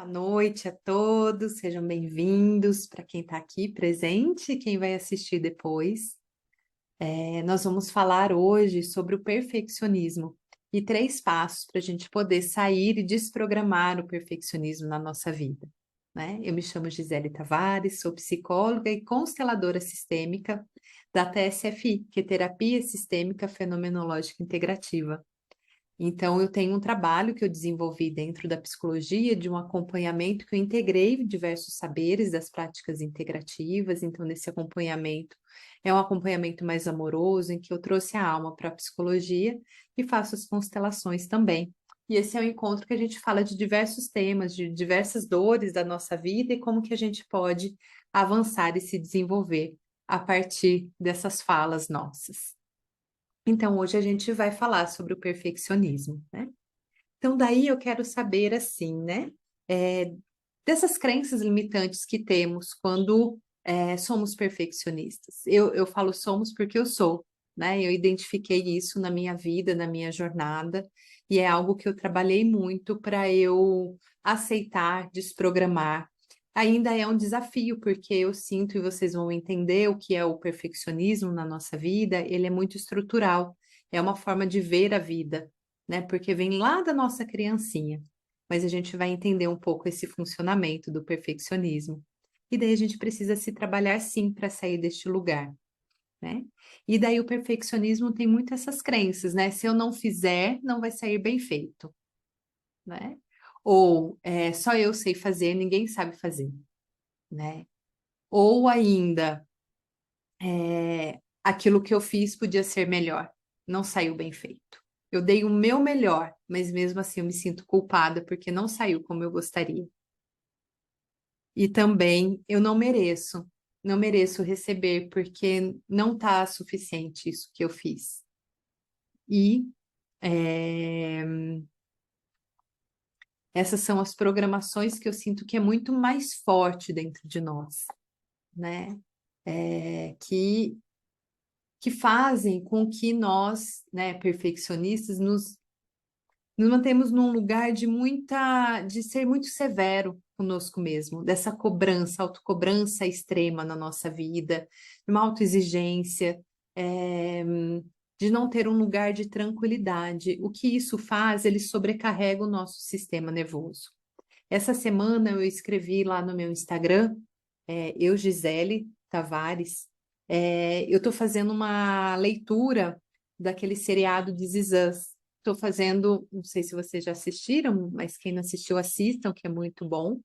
Boa noite a todos, sejam bem-vindos para quem está aqui presente e quem vai assistir depois. Nós vamos falar hoje sobre o perfeccionismo e 3 passos para a gente poder sair e desprogramar o perfeccionismo na nossa vida, né? Eu me chamo Gisele Tavares, sou psicóloga e consteladora sistêmica da TSFI, que é Terapia Sistêmica Fenomenológica Integrativa. Então, eu tenho um trabalho que eu desenvolvi dentro da psicologia, de um acompanhamento que eu integrei diversos saberes das práticas integrativas. Então, nesse acompanhamento, é um acompanhamento mais amoroso, em que eu trouxe a alma para a psicologia e faço as constelações também. E esse é um encontro que a gente fala de diversos temas, de diversas dores da nossa vida e como que a gente pode avançar e se desenvolver a partir dessas falas nossas. Então, hoje a gente vai falar sobre o perfeccionismo, né? Então, daí eu quero saber, assim, né? é, Dessas crenças limitantes que temos quando somos perfeccionistas. Eu falo somos porque eu sou, né? Eu identifiquei isso na minha vida, na minha jornada, e é algo que eu trabalhei muito para eu aceitar, desprogramar. Ainda é um desafio, porque eu sinto, e vocês vão entender o que é o perfeccionismo na nossa vida, ele é muito estrutural, é uma forma de ver a vida, né? Porque vem lá da nossa criancinha, mas a gente vai entender um pouco esse funcionamento do perfeccionismo. E daí a gente precisa se trabalhar sim para sair deste lugar, né? E daí o perfeccionismo tem muito essas crenças, né? Se eu não fizer, não vai sair bem feito, né? Ou só eu sei fazer, ninguém sabe fazer, né? Ou ainda, aquilo que eu fiz podia ser melhor, não saiu bem feito. Eu dei o meu melhor, mas mesmo assim eu me sinto culpada porque não saiu como eu gostaria. E também eu não mereço receber porque não está suficiente isso que eu fiz. E é, essas são as programações que eu sinto que é muito mais forte dentro de nós, né? Que fazem com que nós, né, perfeccionistas, nos mantemos num lugar de ser muito severo conosco mesmo, dessa cobrança, autocobrança extrema na nossa vida, de uma autoexigência, é, de não ter um lugar de tranquilidade. O que isso faz? Ele sobrecarrega o nosso sistema nervoso. Essa semana eu escrevi lá no meu Instagram, eu, Gisele Tavares, eu estou fazendo uma leitura daquele seriado This Is Us. Estou fazendo, não sei se vocês já assistiram, mas quem não assistiu, assistam, que é muito bom.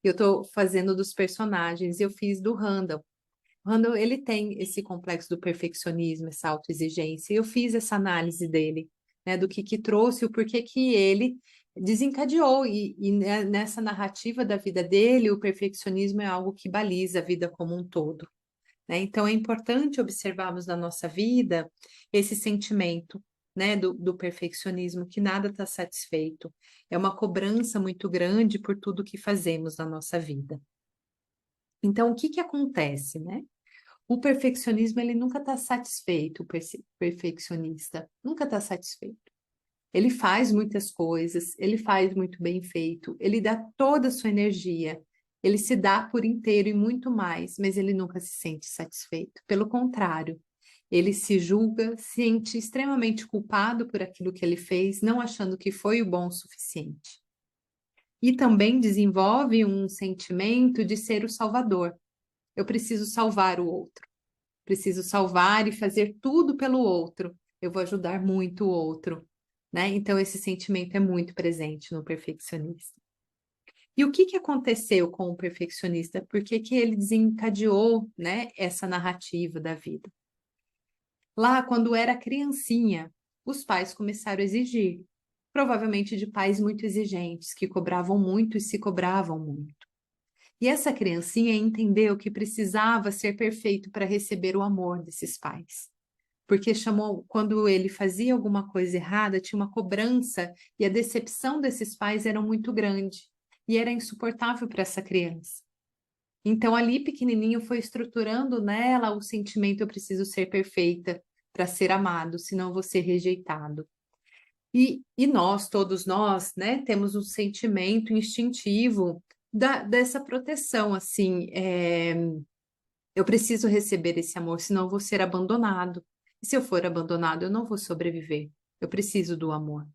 Eu estou fazendo dos personagens, eu fiz do Randall. O Randall, ele tem esse complexo do perfeccionismo, essa autoexigência, e eu fiz essa análise dele, né, do que trouxe, o porquê que ele desencadeou, e nessa narrativa da vida dele, o perfeccionismo é algo que baliza a vida como um todo, né? Então, é importante observarmos na nossa vida esse sentimento, né, do perfeccionismo, que nada está satisfeito. É uma cobrança muito grande por tudo que fazemos na nossa vida. Então, o que que acontece, né? O perfeccionismo, ele nunca está satisfeito, o perfeccionista nunca está satisfeito. Ele faz muitas coisas, ele faz muito bem feito, ele dá toda a sua energia, ele se dá por inteiro e muito mais, mas ele nunca se sente satisfeito. Pelo contrário, ele se julga, se sente extremamente culpado por aquilo que ele fez, não achando que foi o bom o suficiente. E também desenvolve um sentimento de ser o salvador. Eu preciso salvar o outro. Preciso salvar e fazer tudo pelo outro. Eu vou ajudar muito o outro, né? Então, esse sentimento é muito presente no perfeccionista. E o que que aconteceu com o perfeccionista? Por que que ele desencadeou, né, essa narrativa da vida? Lá, quando era criancinha, os pais começaram a exigir, provavelmente de pais muito exigentes, que cobravam muito e se cobravam muito. E essa criancinha entendeu que precisava ser perfeito para receber o amor desses pais. Porque chamou, quando ele fazia alguma coisa errada, tinha uma cobrança e a decepção desses pais era muito grande e era insuportável para essa criança. Então, ali, pequenininho, foi estruturando nela o sentimento: eu preciso ser perfeita para ser amado, senão eu vou ser rejeitado. E nós, todos nós, né, temos um sentimento instintivo dessa proteção, assim, eu preciso receber esse amor, senão eu vou ser abandonado. E se eu for abandonado, eu não vou sobreviver. Eu preciso do amor.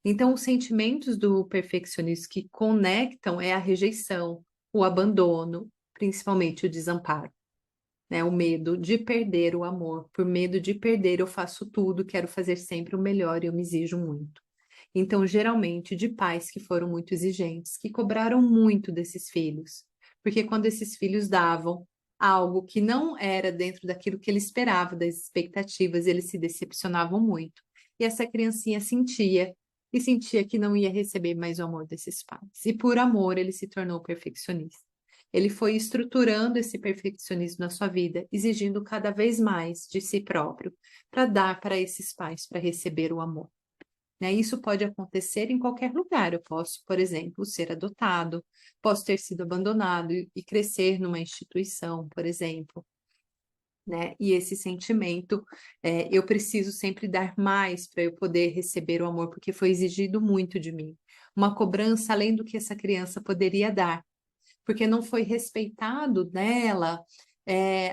Então, os sentimentos do perfeccionismo que conectam é a rejeição, o abandono, principalmente o desamparo, né? O medo de perder o amor. Por medo de perder, eu faço tudo, quero fazer sempre o melhor e eu me exijo muito. Então, geralmente, de pais que foram muito exigentes, que cobraram muito desses filhos, porque quando esses filhos davam algo que não era dentro daquilo que ele esperava, das expectativas, eles se decepcionavam muito. E essa criancinha sentia, e sentia que não ia receber mais o amor desses pais. E por amor, ele se tornou perfeccionista. Ele foi estruturando esse perfeccionismo na sua vida, exigindo cada vez mais de si próprio, para dar para esses pais, para receber o amor, né? Isso pode acontecer em qualquer lugar. Eu posso, por exemplo, ser adotado, posso ter sido abandonado e crescer numa instituição, por exemplo, né? E esse sentimento, eu preciso sempre dar mais para eu poder receber o amor, porque foi exigido muito de mim. Uma cobrança além do que essa criança poderia dar, porque não foi respeitado nela,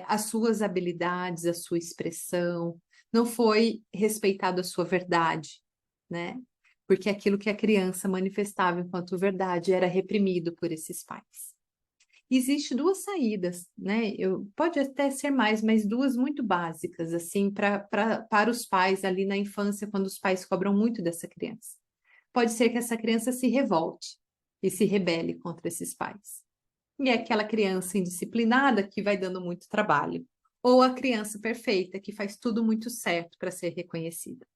as suas habilidades, a sua expressão, não foi respeitado a sua verdade, né? Porque aquilo que a criança manifestava enquanto verdade era reprimido por esses pais. Existe duas saídas, né? Pode até ser mais, mas duas muito básicas, assim, para os pais ali na infância, quando os pais cobram muito dessa criança. Pode ser que essa criança se revolte e se rebele contra esses pais. E é aquela criança indisciplinada que vai dando muito trabalho. Ou a criança perfeita que faz tudo muito certo para ser reconhecida.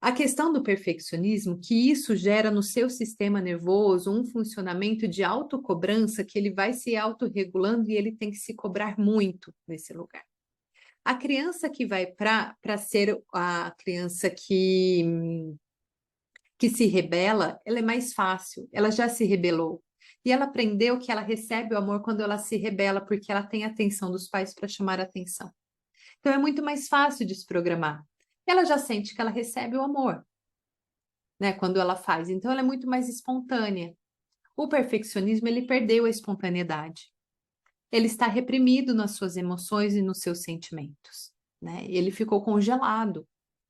A questão do perfeccionismo, que isso gera no seu sistema nervoso um funcionamento de autocobrança que ele vai se autorregulando e ele tem que se cobrar muito nesse lugar. A criança que vai para ser a criança que se rebela, ela é mais fácil, ela já se rebelou. E ela aprendeu que ela recebe o amor quando ela se rebela, porque ela tem a atenção dos pais para chamar a atenção. Então é muito mais fácil desprogramar. Ela já sente que ela recebe o amor, né, quando ela faz. Então ela é muito mais espontânea. O perfeccionismo, ele perdeu a espontaneidade. Ele está reprimido nas suas emoções e nos seus sentimentos, né? Ele ficou congelado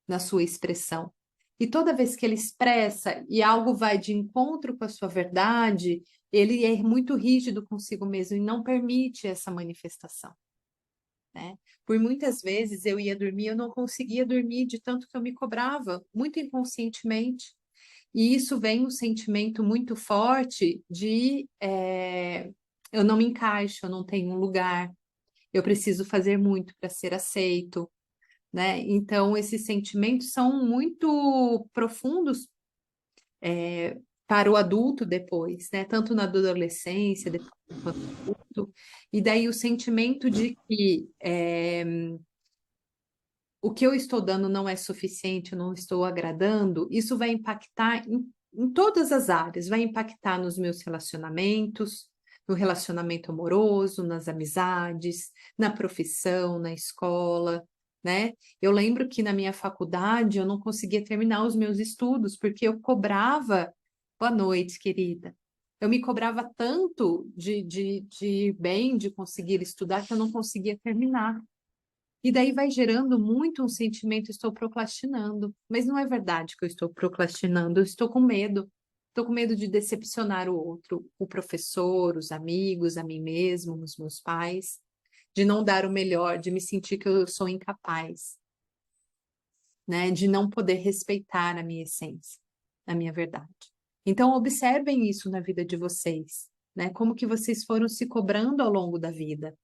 na sua expressão. E toda vez que ele expressa e algo vai de encontro com a sua verdade, ele é muito rígido consigo mesmo e não permite essa manifestação, né? Por muitas vezes eu ia dormir, eu não conseguia dormir de tanto que eu me cobrava, muito inconscientemente. E isso vem um sentimento muito forte de eu não me encaixo, eu não tenho um lugar, eu preciso fazer muito para ser aceito, né? Então, esses sentimentos são muito profundos para o adulto depois, né? Tanto na adolescência, depois quanto adulto. E daí o sentimento de que o que eu estou dando não é suficiente, eu não estou agradando, isso vai impactar em todas as áreas, vai impactar nos meus relacionamentos, no relacionamento amoroso, nas amizades, na profissão, na escola, né? Eu lembro que na minha faculdade eu não conseguia terminar os meus estudos porque eu cobrava, boa noite, querida. Eu me cobrava tanto de bem, de conseguir estudar, que eu não conseguia terminar. E daí vai gerando muito um sentimento, estou procrastinando. Mas não é verdade que eu estou procrastinando, eu estou com medo. Estou com medo de decepcionar o outro, o professor, os amigos, a mim mesmo, os meus pais, de não dar o melhor, de me sentir que eu sou incapaz, né? De não poder respeitar a minha essência, a minha verdade. Então, observem isso na vida de vocês, né? Como que vocês foram se cobrando ao longo da vida.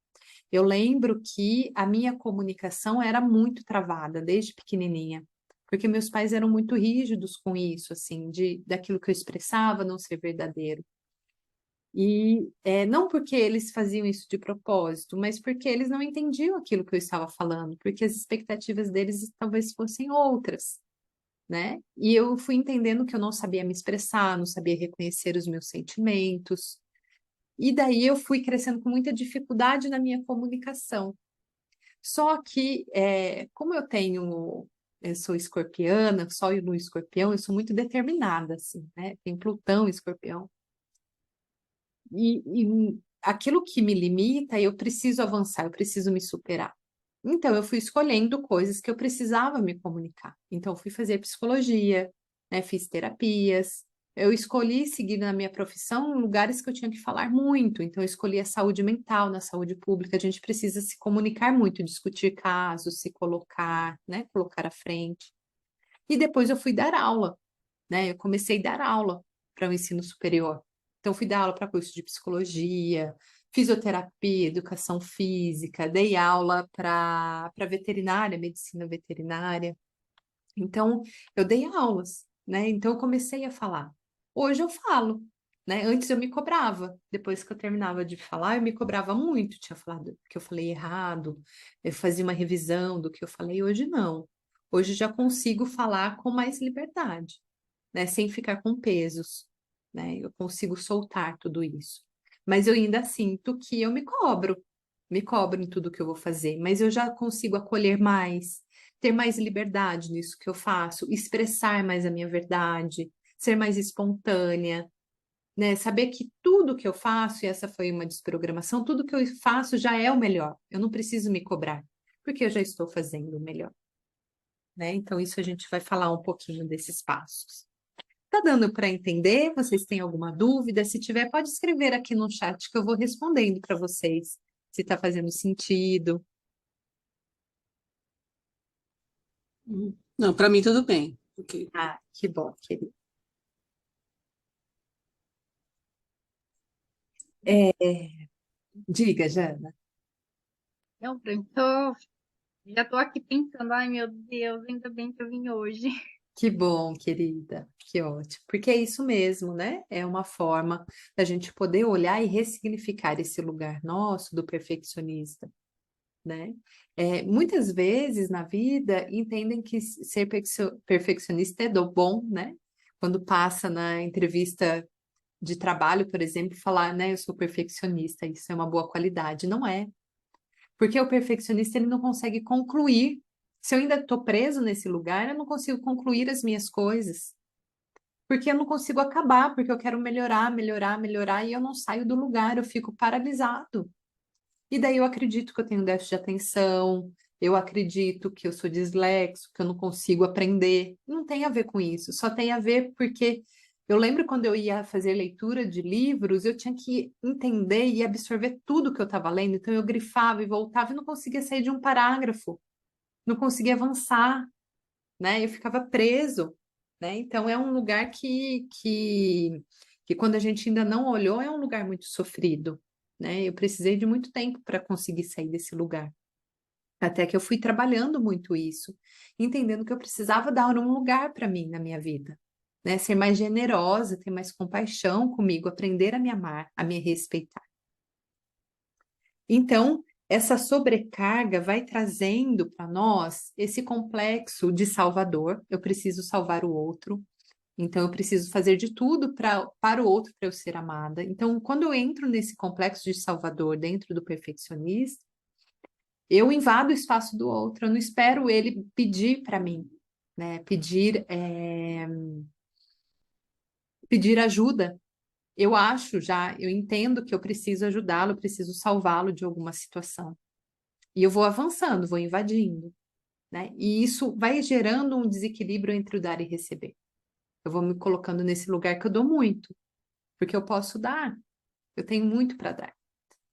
Eu lembro que a minha comunicação era muito travada desde pequenininha, porque meus pais eram muito rígidos com isso, assim, daquilo que eu expressava não ser verdadeiro. E não porque eles faziam isso de propósito, mas porque eles não entendiam aquilo que eu estava falando, porque as expectativas deles talvez fossem outras, né? E eu fui entendendo que eu não sabia me expressar, não sabia reconhecer os meus sentimentos. E daí eu fui crescendo com muita dificuldade na minha comunicação. Só que, como eu tenho eu sou escorpiana, Sol e Lua em Escorpião, eu sou muito determinada, assim, né? Tem Plutão em Escorpião. E aquilo que me limita, eu preciso avançar, eu preciso me superar. Então, eu fui escolhendo coisas que eu precisava me comunicar. Então, eu fui fazer psicologia, né? Fiz terapias. Eu escolhi seguir na minha profissão lugares que eu tinha que falar muito. Então, eu escolhi a saúde mental, na saúde pública. A gente precisa se comunicar muito, discutir casos, se colocar, né? Colocar à frente. E depois eu fui dar aula, né? Eu comecei a dar aula para o ensino superior. Então, fui dar aula para curso de psicologia, fisioterapia, educação física, dei aula para veterinária, medicina veterinária. Então, eu dei aulas, né? Então, eu comecei a falar. Hoje eu falo, né? Antes eu me cobrava. Depois que eu terminava de falar, eu me cobrava muito. Tinha falado que eu falei errado, eu fazia uma revisão do que eu falei. Hoje não. Hoje já consigo falar com mais liberdade, né? Sem ficar com pesos, né? Eu consigo soltar tudo isso. Mas eu ainda sinto que eu me cobro em tudo que eu vou fazer, mas eu já consigo acolher mais, ter mais liberdade nisso que eu faço, expressar mais a minha verdade, ser mais espontânea, né? Saber que tudo que eu faço, e essa foi uma desprogramação, tudo que eu faço já é o melhor. Eu não preciso me cobrar, porque eu já estou fazendo o melhor, né? Então, isso a gente vai falar um pouquinho desses passos. Tá dando para entender? Vocês têm alguma dúvida? Se tiver, pode escrever aqui no chat que eu vou respondendo para vocês, se está fazendo sentido. Não, para mim tudo bem. Ok. Ah, que bom, querido. Diga, Jana. Não, Fran, já tô aqui pensando, ai meu Deus, ainda bem que eu vim hoje. Que bom, querida. Que ótimo. Porque é isso mesmo, né? É uma forma da gente poder olhar e ressignificar esse lugar nosso do perfeccionista, né? Muitas vezes na vida entendem que ser perfeccionista é do bom, né? Quando passa na entrevista de trabalho, por exemplo, falar, né, eu sou perfeccionista, isso é uma boa qualidade. Não é. Porque o perfeccionista ele não consegue concluir. Se eu ainda estou preso nesse lugar, eu não consigo concluir as minhas coisas. Porque eu não consigo acabar, porque eu quero melhorar, melhorar, melhorar, e eu não saio do lugar, eu fico paralisado. E daí eu acredito que eu tenho déficit de atenção, eu acredito que eu sou dislexo, que eu não consigo aprender. Não tem a ver com isso, só tem a ver porque eu lembro quando eu ia fazer leitura de livros, eu tinha que entender e absorver tudo que eu estava lendo, então eu grifava e voltava e não conseguia sair de um parágrafo, não conseguia avançar, né? Eu ficava preso, né? Então é um lugar que quando a gente ainda não olhou, é um lugar muito sofrido, né? Eu precisei de muito tempo para conseguir sair desse lugar. Até que eu fui trabalhando muito isso, entendendo que eu precisava dar um lugar para mim na minha vida, né? Ser mais generosa, ter mais compaixão comigo, aprender a me amar, a me respeitar. Então, essa sobrecarga vai trazendo para nós esse complexo de salvador. Eu preciso salvar o outro, então eu preciso fazer de tudo para o outro para eu ser amada. Então, quando eu entro nesse complexo de salvador dentro do perfeccionista, eu invado o espaço do outro, eu não espero ele pedir para mim, né? Pedir ajuda. Eu acho já, eu entendo que eu preciso ajudá-lo, eu preciso salvá-lo de alguma situação. E eu vou avançando, vou invadindo, né? E isso vai gerando um desequilíbrio entre o dar e receber. Eu vou me colocando nesse lugar que eu dou muito, porque eu posso dar, eu tenho muito para dar.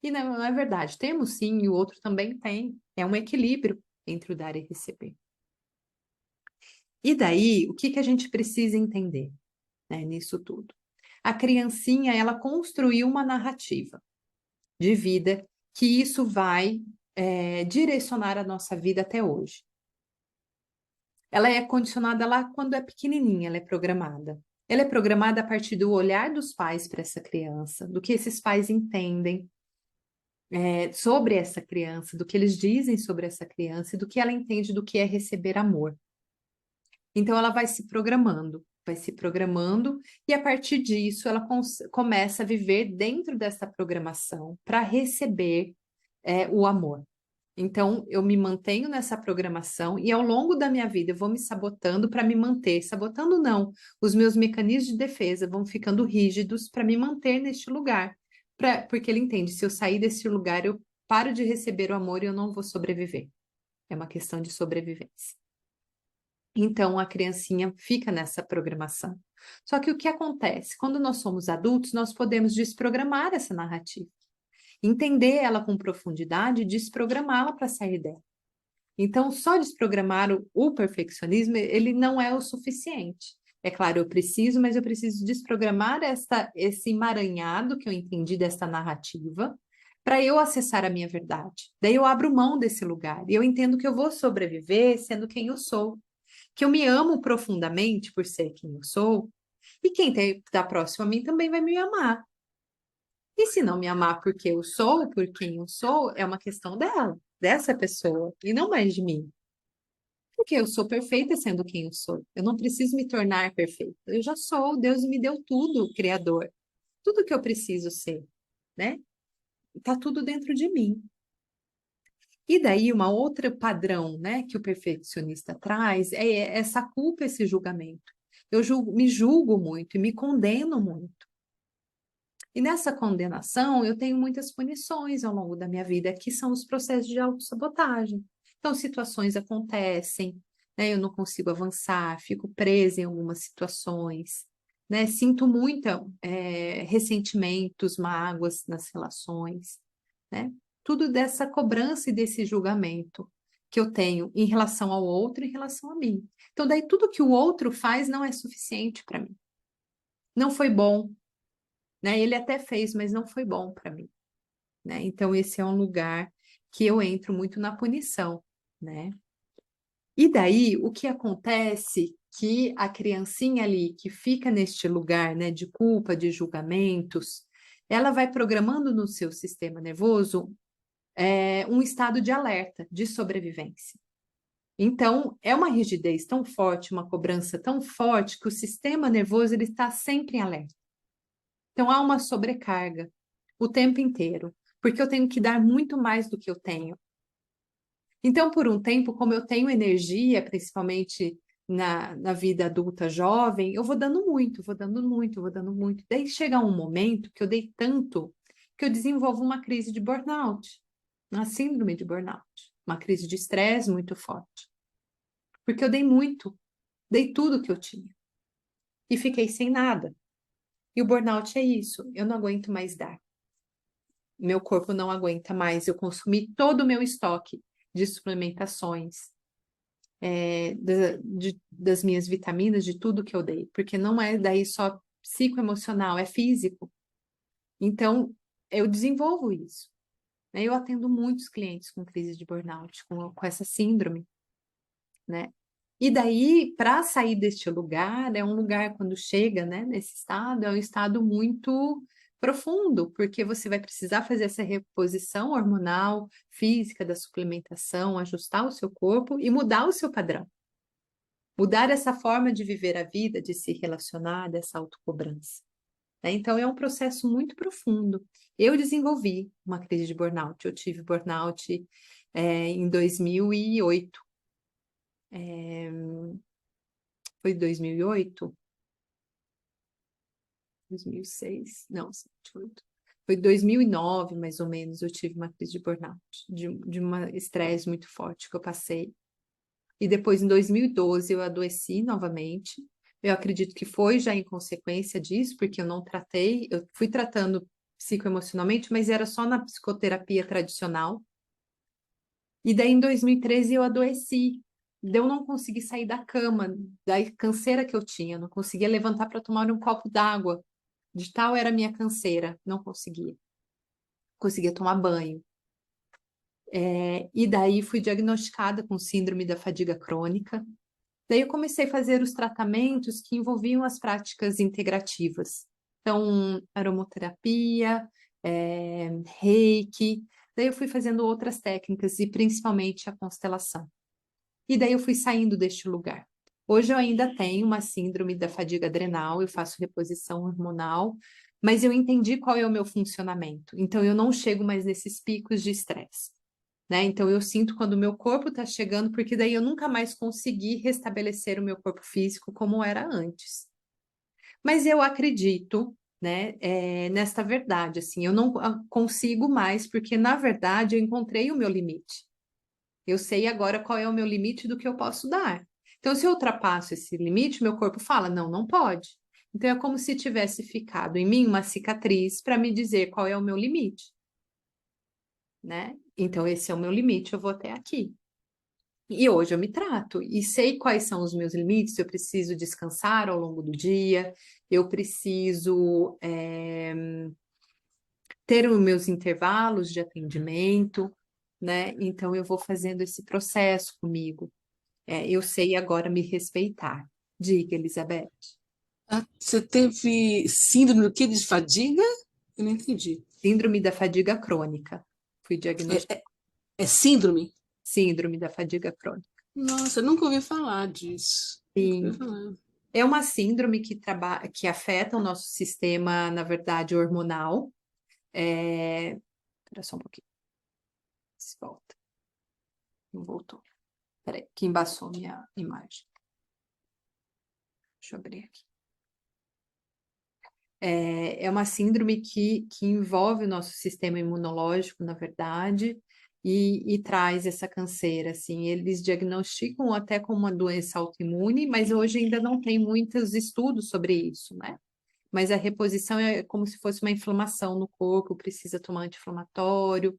E não é verdade, temos sim, e o outro também tem. É um equilíbrio entre o dar e receber. E daí, o que que a gente precisa entender, né, nisso tudo? A criancinha, ela construiu uma narrativa de vida que isso vai direcionar a nossa vida até hoje. Ela é condicionada lá quando é pequenininha, ela é programada. Ela é programada a partir do olhar dos pais para essa criança, do que esses pais entendem sobre essa criança, do que eles dizem sobre essa criança e do que ela entende do que é receber amor. Então ela vai se programando e a partir disso ela começa a viver dentro dessa programação para receber o amor. Então, eu me mantenho nessa programação e ao longo da minha vida eu vou me sabotando para me manter. Sabotando não, os meus mecanismos de defesa vão ficando rígidos para me manter neste lugar. Porque ele entende, se eu sair desse lugar, eu paro de receber o amor e eu não vou sobreviver. É uma questão de sobrevivência. Então, a criancinha fica nessa programação. Só que o que acontece? Quando nós somos adultos, nós podemos desprogramar essa narrativa, entender ela com profundidade e desprogramá-la para sair dela. Então, só desprogramar o perfeccionismo, ele não é o suficiente. É claro, eu preciso, mas eu preciso desprogramar esse emaranhado que eu entendi dessa narrativa para eu acessar a minha verdade. Daí eu abro mão desse lugar e eu entendo que eu vou sobreviver sendo quem eu sou, que eu me amo profundamente por ser quem eu sou, e quem está próximo a mim também vai me amar. E se não me amar porque eu sou, por quem eu sou, é uma questão dela, dessa pessoa, e não mais de mim. Porque eu sou perfeita sendo quem eu sou. Eu não preciso me tornar perfeita. Eu já sou, Deus me deu tudo, Criador. Tudo que eu preciso ser, né? Tá tudo dentro de mim. E daí, uma outra padrão, né, que o perfeccionista traz é essa culpa, esse julgamento. Eu me julgo muito e me condeno muito. E nessa condenação, eu tenho muitas punições ao longo da minha vida, que são os processos de autossabotagem. Então, situações acontecem, né, eu não consigo avançar, fico presa em algumas situações, né, sinto muita ressentimentos, mágoas nas relações, né? Tudo dessa cobrança e desse julgamento que eu tenho em relação ao outro, em relação a mim. Então, daí tudo que o outro faz não é suficiente para mim. Não foi bom, né? Ele até fez, mas não foi bom para mim, né? Então, esse é um lugar que eu entro muito na punição, né? E daí, o que acontece que a criancinha ali que fica neste lugar, né, de culpa, de julgamentos, ela vai programando no seu sistema nervoso um estado de alerta, de sobrevivência. Então, é uma rigidez tão forte, uma cobrança tão forte que o sistema nervoso ele está sempre em alerta. Então, há uma sobrecarga o tempo inteiro, porque eu tenho que dar muito mais do que eu tenho. Então, por um tempo, como eu tenho energia, principalmente na vida adulta jovem, eu vou dando muito, vou dando muito, vou dando muito. Daí chega um momento que eu dei tanto que eu desenvolvo uma crise de burnout, uma síndrome de burnout, uma crise de estresse muito forte. Porque eu dei muito, dei tudo que eu tinha e fiquei sem nada. E o burnout é isso, eu não aguento mais dar. Meu corpo não aguenta mais, eu consumi todo o meu estoque de suplementações, das minhas vitaminas, de tudo que eu dei, porque não é daí só psicoemocional, é físico. Então, eu desenvolvo isso, né? Eu atendo muitos clientes com crise de burnout, com essa síndrome, né? E daí, para sair deste lugar, é um lugar, quando chega, né, nesse estado, é um estado muito profundo, porque você vai precisar fazer essa reposição hormonal, física, da suplementação, ajustar o seu corpo e mudar o seu padrão. Mudar essa forma de viver a vida, de se relacionar, dessa autocobrança, né? Então, é um processo muito profundo. Eu desenvolvi uma crise de burnout. Eu tive burnout em 2008. Foi 2008? 2006? Não, 2008. Foi 2009, mais ou menos, eu tive uma crise de burnout, de um estresse muito forte que eu passei. E depois, em 2012, eu adoeci novamente. Eu acredito que foi já em consequência disso, porque eu não tratei, eu fui tratando psicoemocionalmente, mas era só na psicoterapia tradicional. E daí, em 2013, eu adoeci. Eu não consegui sair da cama, da canseira que eu tinha, não conseguia levantar para tomar um copo d'água. De tal era a minha canseira, não conseguia. Conseguia tomar banho. E daí fui diagnosticada com síndrome da fadiga crônica. Daí eu comecei a fazer os tratamentos que envolviam as práticas integrativas. Então, aromoterapia, reiki. Daí eu fui fazendo outras técnicas e principalmente a constelação. E daí eu fui saindo deste lugar. Hoje eu ainda tenho uma síndrome da fadiga adrenal, eu faço reposição hormonal, mas eu entendi qual é o meu funcionamento. Então eu não chego mais nesses picos de estresse. né? Então eu sinto quando o meu corpo está chegando, porque daí eu nunca mais consegui restabelecer o meu corpo físico como era antes. Mas eu acredito, né, nesta verdade, assim, eu não consigo mais, porque na verdade eu encontrei o meu limite. Eu sei agora qual é o meu limite do que eu posso dar. Então, se eu ultrapasso esse limite, meu corpo fala, não, não pode. Então, é como se tivesse ficado em mim uma cicatriz para me dizer qual é o meu limite, né? Então, esse é o meu limite, eu vou até aqui. E hoje eu me trato e sei quais são os meus limites. Eu preciso descansar ao longo do dia, eu preciso ter os meus intervalos de atendimento, né? Então eu vou fazendo esse processo comigo. Eu sei agora me respeitar. Diga, Elizabeth. Ah, você teve síndrome do quê? De fadiga? Eu não entendi. Síndrome da fadiga crônica. Fui É, diagnosticada. é, é síndrome? Síndrome da fadiga crônica. Nossa, eu nunca ouvi falar disso. Nunca ouvi Sim. falar. É uma síndrome que afeta o nosso sistema, na verdade, hormonal. Espera só um pouquinho. Se volta. Não voltou. Peraí, que embaçou minha imagem. Deixa eu abrir aqui. É uma síndrome que envolve o nosso sistema imunológico, na verdade, e traz essa canseira, assim. Eles diagnosticam até como uma doença autoimune, mas hoje ainda não tem muitos estudos sobre isso, né? Mas a reposição é como se fosse uma inflamação no corpo, precisa tomar anti-inflamatório.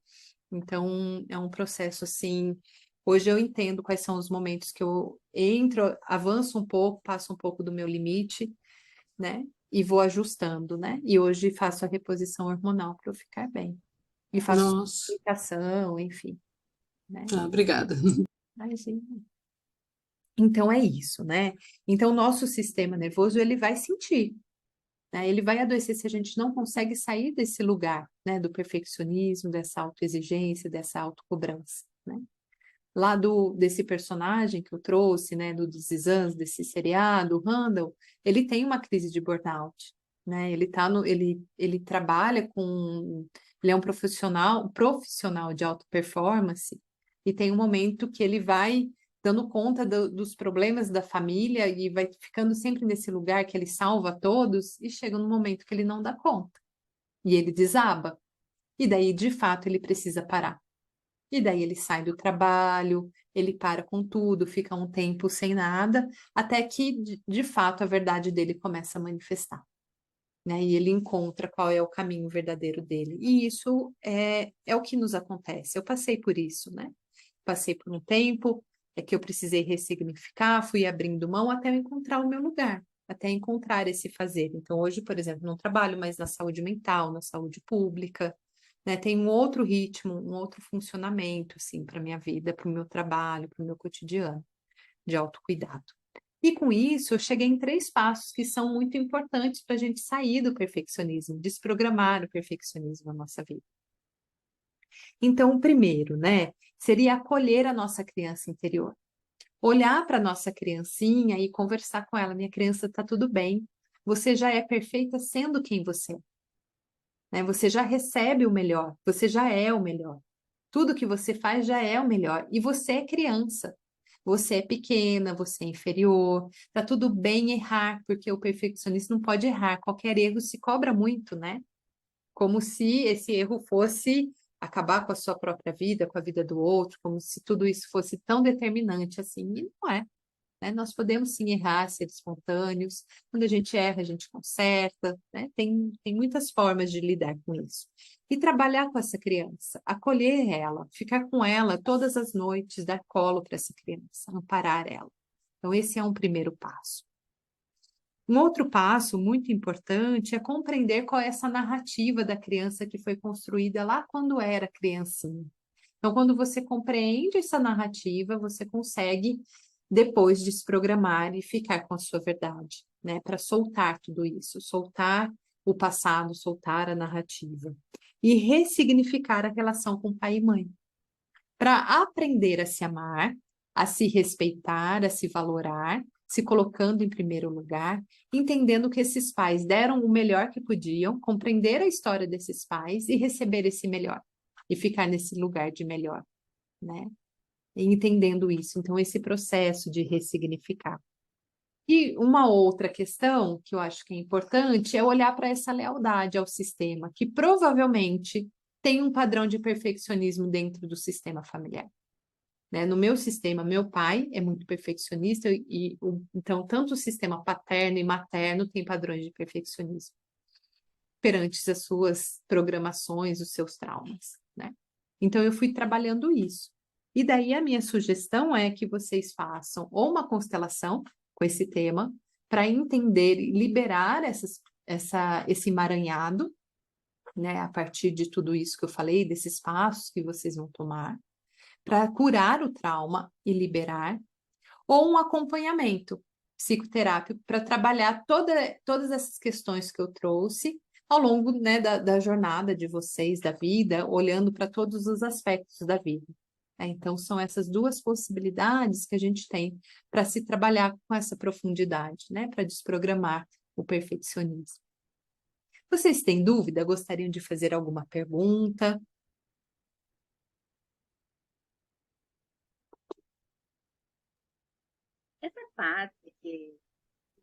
Então, é um processo assim. Hoje eu entendo quais são os momentos que eu entro, avanço um pouco, passo um pouco do meu limite, né? E vou ajustando, né? E hoje faço a reposição hormonal para eu ficar bem. E faço Nossa. suplementação, enfim, né? Ah, obrigada. Imagina. Então é isso, né? Então, o nosso sistema nervoso, ele vai sentir, né? Ele vai adoecer se a gente não consegue sair desse lugar, né? Do perfeccionismo, dessa autoexigência, dessa autocobrança, né? Lá desse personagem que eu trouxe, né? Do This Is Us, desse seriado, o Randall, ele tem uma crise de burnout, né? Ele trabalha com... Ele é um profissional de alta performance e tem um momento que ele vai dando conta dos problemas da família e vai ficando sempre nesse lugar que ele salva todos e chega num momento que ele não dá conta e ele desaba. E daí, de fato, ele precisa parar. E daí ele sai do trabalho, ele para com tudo, fica um tempo sem nada, até que, de fato, a verdade dele começa a manifestar, né? E ele encontra qual é o caminho verdadeiro dele. E isso é o que nos acontece. Eu passei por isso, né? Passei por um tempo que eu precisei ressignificar, fui abrindo mão até eu encontrar o meu lugar, até encontrar esse fazer. Então, hoje, por exemplo, não trabalho mais na saúde mental, na saúde pública, né? Tem um outro ritmo, um outro funcionamento, assim, para minha vida, para o meu trabalho, para o meu cotidiano de autocuidado. E com isso, eu cheguei em 3 passos que são muito importantes para a gente sair do perfeccionismo, desprogramar o perfeccionismo na nossa vida. Então, o primeiro, né, seria acolher a nossa criança interior. Olhar para a nossa criancinha e conversar com ela. Minha criança, está tudo bem. Você já é perfeita sendo quem você é, né? Você já recebe o melhor, você já é o melhor. Tudo que você faz já é o melhor. E você é criança. Você é pequena, você é inferior. Tá tudo bem errar, porque o perfeccionista não pode errar. Qualquer erro se cobra muito, né? Como se esse erro fosse acabar com a sua própria vida, com a vida do outro, como se tudo isso fosse tão determinante assim. E não é, né? Nós podemos sim errar, ser espontâneos. Quando a gente erra, a gente conserta, né? Tem muitas formas de lidar com isso. E trabalhar com essa criança, acolher ela, ficar com ela todas as noites, dar colo para essa criança, amparar ela. Então, esse é um primeiro passo. Um outro passo muito importante é compreender qual é essa narrativa da criança que foi construída lá quando era criancinha. Então, quando você compreende essa narrativa, você consegue depois desprogramar e ficar com a sua verdade, né? Para soltar tudo isso, soltar o passado, soltar a narrativa e ressignificar a relação com pai e mãe, para aprender a se amar, a se respeitar, a se valorar, se colocando em primeiro lugar, entendendo que esses pais deram o melhor que podiam, compreender a história desses pais e receber esse melhor e ficar nesse lugar de melhor. né? E entendendo isso. Então, esse processo de ressignificar. E uma outra questão que eu acho que é importante é olhar para essa lealdade ao sistema, que provavelmente tem um padrão de perfeccionismo dentro do sistema familiar. Né? No meu sistema, meu pai é muito perfeccionista então tanto o sistema paterno e materno tem padrões de perfeccionismo perante as suas programações, os seus traumas, né? Então eu fui trabalhando isso. E daí a minha sugestão é que vocês façam ou uma constelação com esse tema para entender e liberar esse emaranhado, né, a partir de tudo isso que eu falei, desses passos que vocês vão tomar, para curar o trauma e liberar, ou um acompanhamento psicoterápico para trabalhar todas essas questões que eu trouxe ao longo, né, da jornada de vocês, da vida, olhando para todos os aspectos da vida. Então, são essas duas possibilidades que a gente tem para se trabalhar com essa profundidade, né, para desprogramar o perfeccionismo. Vocês têm dúvida? Gostariam de fazer alguma pergunta? Essa parte que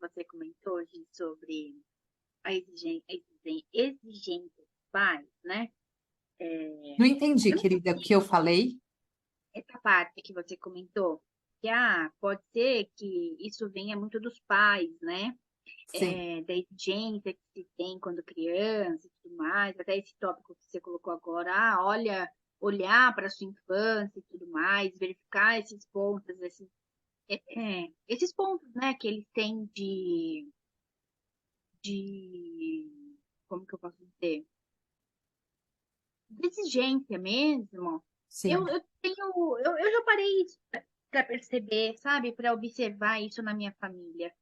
você comentou, Gi, sobre a exigência dos pais, né? Não entendi, Eu não querida, o que eu falei? essa parte que você comentou, que pode ser que isso venha muito dos pais, né? Sim, Da exigência que se tem quando criança e tudo mais, até esse tópico que você colocou agora, olhar para a sua infância e tudo mais, verificar esses pontos, esses pontos, né, que eles têm de, como que eu posso dizer? De exigência mesmo. sim, Eu já parei para perceber, sabe, para observar isso na minha família.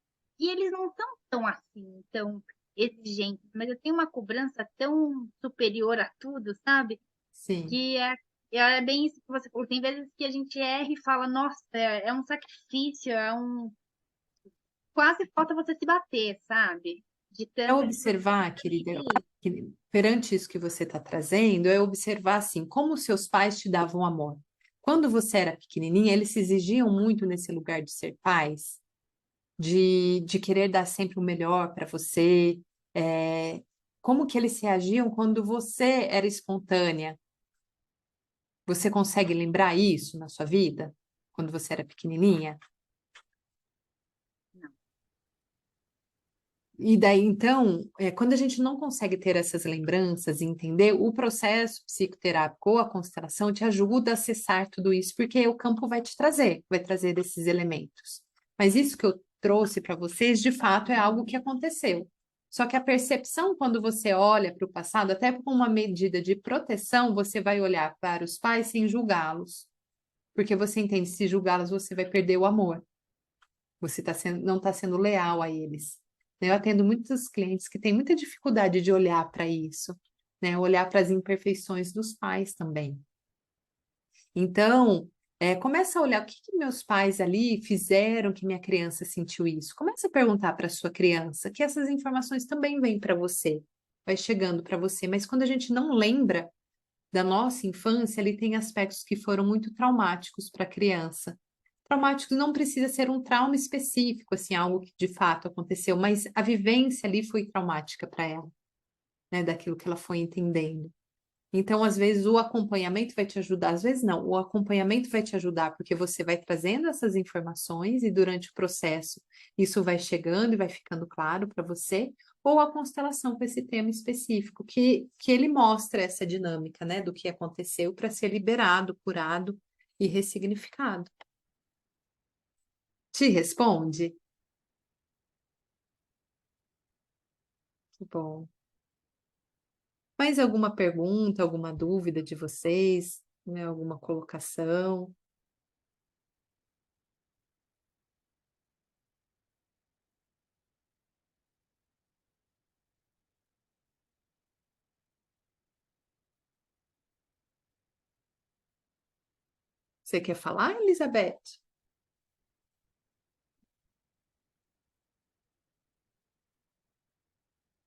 E eles não são tão assim, tão exigentes, mas eu tenho uma cobrança tão superior a tudo, sabe? sim. Que é bem isso que você falou. Tem vezes que a gente erra e fala, nossa, é um sacrifício, quase falta você se bater, sabe? De É tanto que você observar, querida, que perante isso que você está trazendo, é observar assim, como os seus pais te davam amor. Quando você era pequenininha, eles se exigiam muito nesse lugar de ser pais, de querer dar sempre o melhor para você. Como que eles reagiam quando você era espontânea? Você consegue lembrar isso na sua vida? Quando você era pequenininha? não. E daí, então, quando a gente não consegue ter essas lembranças e entender, o processo psicoterápico ou a constelação te ajuda a acessar tudo isso, porque o campo vai trazer esses elementos. Mas isso que eu trouxe para vocês, de fato, é algo que aconteceu. Só que a percepção, quando você olha para o passado, até com uma medida de proteção, você vai olhar para os pais sem julgá-los. Porque você entende, se julgá-los, você vai perder o amor. Você não está sendo leal a eles. Eu atendo muitos clientes que têm muita dificuldade de olhar para isso, né? Olhar para as imperfeições dos pais também. Então, começa a olhar o que que meus pais ali fizeram que minha criança sentiu isso. Começa a perguntar para a sua criança, que essas informações também vêm para você, vai chegando para você. Mas quando a gente não lembra da nossa infância, ali tem aspectos que foram muito traumáticos para a criança. Traumático não precisa ser um trauma específico, assim, algo que de fato aconteceu, mas a vivência ali foi traumática para ela, né, daquilo que ela foi entendendo. Então, às vezes, o acompanhamento vai te ajudar, às vezes não, o acompanhamento vai te ajudar, porque você vai trazendo essas informações e durante o processo isso vai chegando e vai ficando claro para você, ou a constelação com esse tema específico, que ele mostra essa dinâmica, né, do que aconteceu para ser liberado, curado e ressignificado. Te responde? Que bom. Mais alguma pergunta, alguma dúvida de vocês, né? Alguma colocação? Você quer falar, Elizabeth?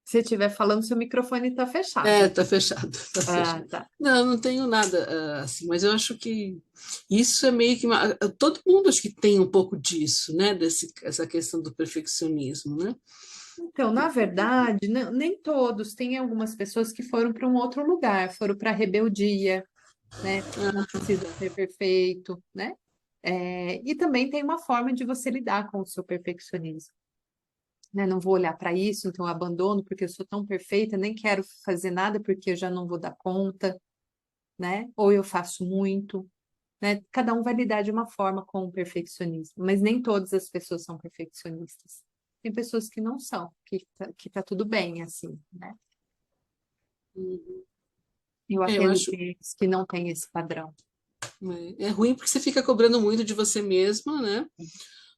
Se estiver falando, seu microfone está fechado. Tá fechado, tá Ah, fechado. tá. Não, não tenho nada assim, mas eu acho que isso é meio que todo mundo acho que tem um pouco disso, né? Essa questão do perfeccionismo, né? Então, na verdade, nem todos. Tem algumas pessoas que foram para um outro lugar, foram para a rebeldia, né? Não precisa ser perfeito, né? E também tem uma forma de você lidar com o seu perfeccionismo, né? Não vou olhar para isso, então eu abandono porque eu sou tão perfeita, nem quero fazer nada porque eu já não vou dar conta, né? Ou eu faço muito, né? Cada um vai lidar de uma forma com o perfeccionismo, mas nem todas as pessoas são perfeccionistas. Tem pessoas que não são, que tá tudo bem assim, né? Uhum. Eu Eu atendo acho clientes que não têm esse padrão. é ruim porque você fica cobrando muito de você mesma, né?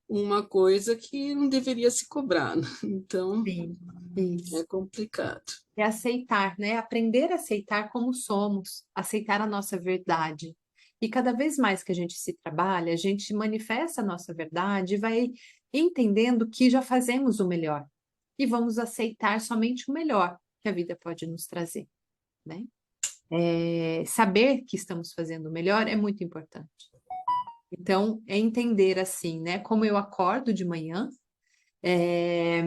Uma coisa que não deveria se cobrar, né? Então Sim, é isso. complicado. É aceitar, né? Aprender a aceitar como somos, aceitar a nossa verdade. E cada vez mais que a gente se trabalha, a gente manifesta a nossa verdade e vai entendendo que já fazemos o melhor. E vamos aceitar somente o melhor que a vida pode nos trazer, né? Saber que estamos fazendo o melhor é muito importante. Então, é entender assim, né? Como eu acordo de manhã, é,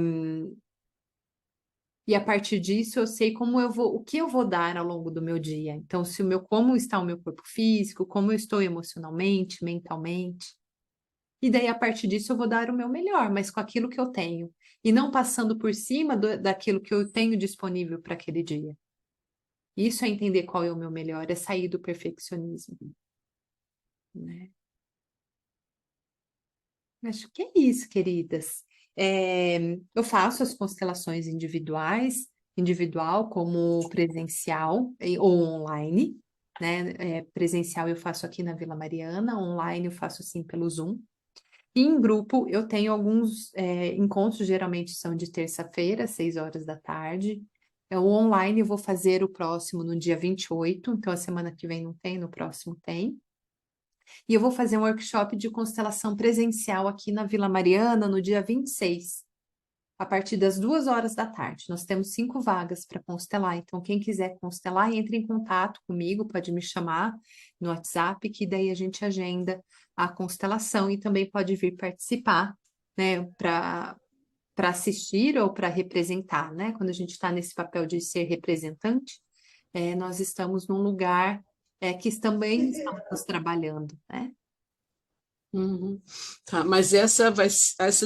e a partir disso eu sei como eu vou, o que eu vou dar ao longo do meu dia. Então, se o meu, como está o meu corpo físico, como eu estou emocionalmente, mentalmente. E daí, a partir disso, eu vou dar o meu melhor, mas com aquilo que eu tenho. E não passando por cima daquilo que eu tenho disponível para aquele dia. Isso é entender qual é o meu melhor, é sair do perfeccionismo, né? Acho que é isso, queridas. Eu faço as constelações individuais, individual como presencial ou online, né? Presencial eu faço aqui na Vila Mariana, online eu faço assim pelo Zoom. E em grupo eu tenho alguns encontros, geralmente são de terça-feira, 6 horas da tarde. O online eu vou fazer o próximo no dia 28, então a semana que vem não tem, no próximo tem. E eu vou fazer um workshop de constelação presencial aqui na Vila Mariana no dia 26, a partir das 2 horas da tarde. Nós temos 5 vagas para constelar, então quem quiser constelar, entre em contato comigo, pode me chamar no WhatsApp, que daí a gente agenda a constelação e também pode vir participar, né, para assistir ou para representar, né? Quando a gente está nesse papel de ser representante, nós estamos num lugar que também estamos trabalhando, né? Uhum. Tá, mas essa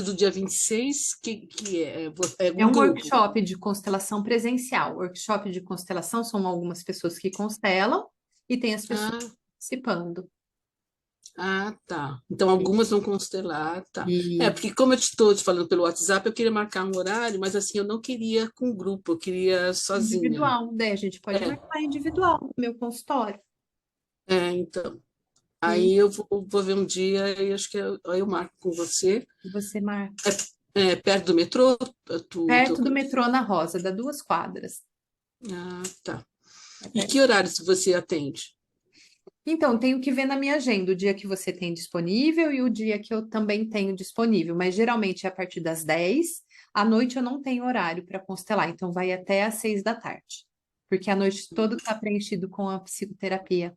do dia 26, que é? É É um um grupo? workshop de constelação presencial. Workshop de constelação são algumas pessoas que constelam e tem as pessoas Ah, participando. tá. Então algumas vão constelar, tá. E Porque como eu estou te falando pelo WhatsApp, eu queria marcar um horário, mas assim, eu não queria com grupo, eu queria sozinha. individual, daí a gente pode marcar individual no meu consultório. Então. E Aí eu vou ver um dia e acho que aí eu marco com você. você marca. Perto do metrô, Perto do metrô na Rosa, dá 2 quadras. Tá. É E perto. que horários você atende? Então, tenho que ver na minha agenda o dia que você tem disponível e o dia que eu também tenho disponível, mas geralmente é a partir das 10. À noite eu não tenho horário para constelar, então vai até às 6 da tarde, porque a noite toda está preenchido com a psicoterapia.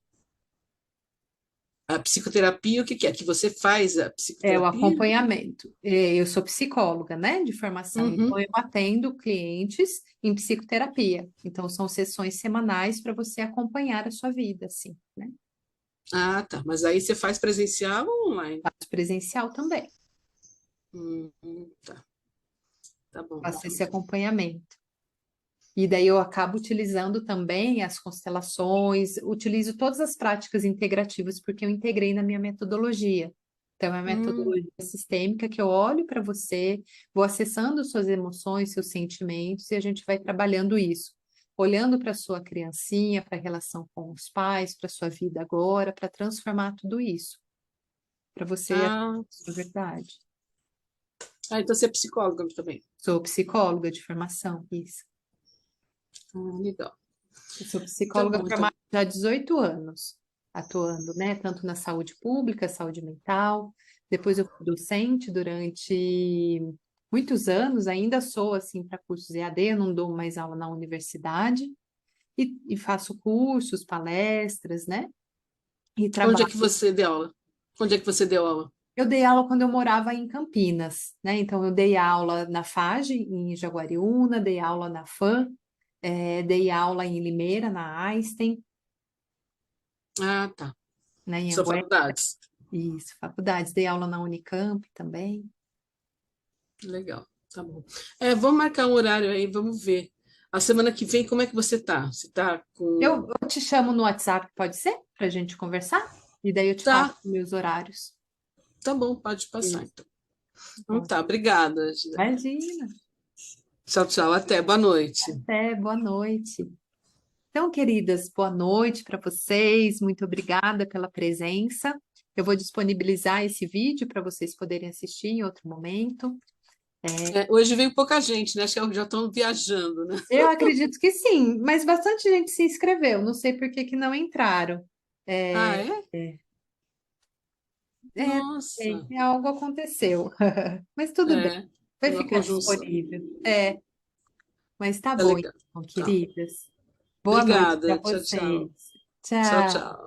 A psicoterapia, o que é? Que você faz a É o psicoterapia? acompanhamento. Eu sou psicóloga, né, de formação, então Uhum. eu atendo clientes em psicoterapia. Então são sessões semanais para você acompanhar a sua vida, assim, né? Tá. Mas aí você faz presencial ou online? Faço presencial também, Tá. Tá bom, faço então. esse acompanhamento. E daí eu acabo utilizando também as constelações, utilizo todas as práticas integrativas, porque eu integrei na minha metodologia. Então, é uma Hum, metodologia sistêmica que eu olho para você, vou acessando suas emoções, seus sentimentos, e a gente vai trabalhando isso. Olhando para a sua criancinha, para a relação com os pais, para a sua vida agora, para transformar tudo isso, para você a ah, sua verdade. então você é psicóloga também. Sou psicóloga de formação, isso. Legal. Eu sou Tá psicóloga bom, então. formada já há 18 anos, atuando, né, tanto na saúde pública, saúde mental. Depois eu fui docente durante muitos anos, ainda sou assim para cursos EAD, eu não dou mais aula na universidade e faço cursos, palestras, né? E Onde trabalho. é que você deu aula? Onde é que você deu aula? Eu dei aula quando eu morava em Campinas, né? Então eu dei aula na FAGE, em Jaguariúna, dei aula na FAM, dei aula em Limeira, na Einstein, Ah, tá. né? Em São Anguera, faculdades. isso, faculdades. Dei aula na Unicamp também. Legal, tá bom. Vamos marcar um horário aí, vamos ver. A semana que vem, como é que você tá? Você tá com. Eu te chamo no WhatsApp, pode ser? Para a gente conversar? E daí eu te passo Tá, os meus horários. tá bom, pode passar Isso, então. Então bom. tá, obrigada, Gisele. Imagina. Tchau, tchau, até, boa noite. Até, boa noite. Então, queridas, boa noite para vocês. Muito obrigada pela presença. Eu vou disponibilizar esse vídeo para vocês poderem assistir em outro momento. Hoje veio pouca gente, né? Acho que já estão viajando, né? Eu acredito que sim, mas bastante gente se inscreveu. Não sei por que que não entraram. Ah, É, é? é, não sei, Nossa, algo aconteceu. Mas tudo bem, é, vai uma ficar conjunção. disponível. Mas tá Tá bom, legal. então, Tá. queridas. Boa noite para Obrigada, tchau, vocês. tchau. Tchau, Tchau. tchau.